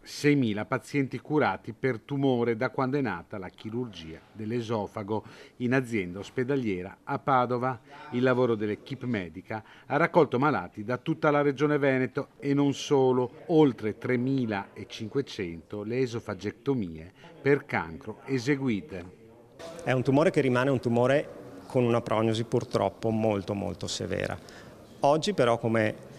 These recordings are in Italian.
6.000 pazienti curati per tumore da quando è nata la chirurgia dell'esofago in azienda ospedaliera a Padova. Il lavoro dell'equipe medica ha raccolto malati da tutta la regione Veneto e non solo, oltre 3.500 le esofagectomie per cancro eseguite. È un tumore che rimane un tumore con una prognosi purtroppo molto severa. Oggi però, come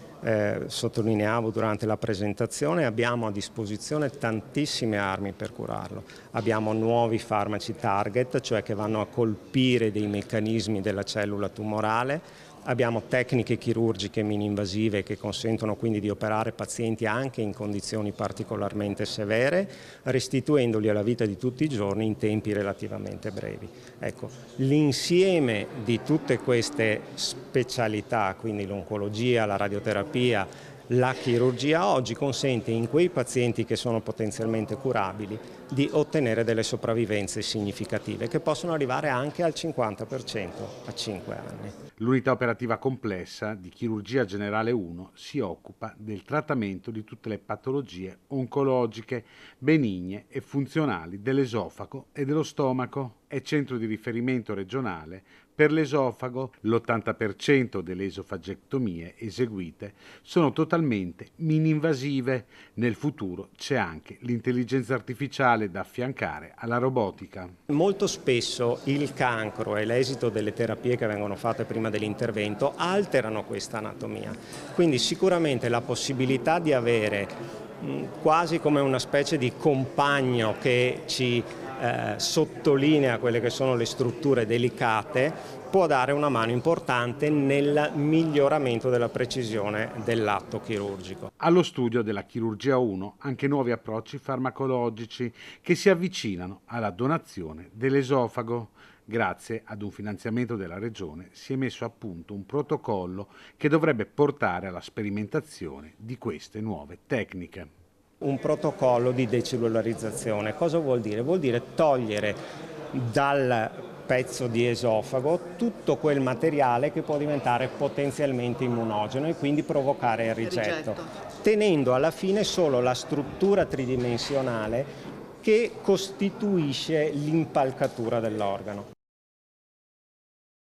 sottolineavo durante la presentazione, abbiamo a disposizione tantissime armi per curarlo. Abbiamo nuovi farmaci target, cioè che vanno a colpire dei meccanismi della cellula tumorale. Abbiamo tecniche chirurgiche mini-invasive che consentono quindi di operare pazienti anche in condizioni particolarmente severe, restituendoli alla vita di tutti i giorni in tempi relativamente brevi. Ecco, l'insieme di tutte queste specialità, quindi l'oncologia, la radioterapia, la chirurgia, oggi consente in quei pazienti che sono potenzialmente curabili di ottenere delle sopravvivenze significative che possono arrivare anche al 50% a 5 anni. L'unità operativa complessa di chirurgia generale 1 si occupa del trattamento di tutte le patologie oncologiche benigne e funzionali dell'esofago e dello stomaco. È centro di riferimento regionale per l'esofago. L'80% delle esofagectomie eseguite sono totalmente mini-invasive. Nel futuro c'è anche l'intelligenza artificiale da affiancare alla robotica. Molto spesso il cancro e l'esito delle terapie che vengono fatte prima dell'intervento alterano questa anatomia. Quindi sicuramente la possibilità di avere quasi come una specie di compagno che ci sottolinea quelle che sono le strutture delicate può dare una mano importante nel miglioramento della precisione dell'atto chirurgico. Allo studio della chirurgia 1 anche nuovi approcci farmacologici che si avvicinano alla donazione dell'esofago. Grazie ad un finanziamento della Regione si è messo a punto un protocollo che dovrebbe portare alla sperimentazione di queste nuove tecniche. Un protocollo di decellularizzazione cosa vuol dire? Vuol dire togliere dal pezzo di esofago tutto quel materiale che può diventare potenzialmente immunogeno e quindi provocare il rigetto, tenendo alla fine solo la struttura tridimensionale che costituisce l'impalcatura dell'organo.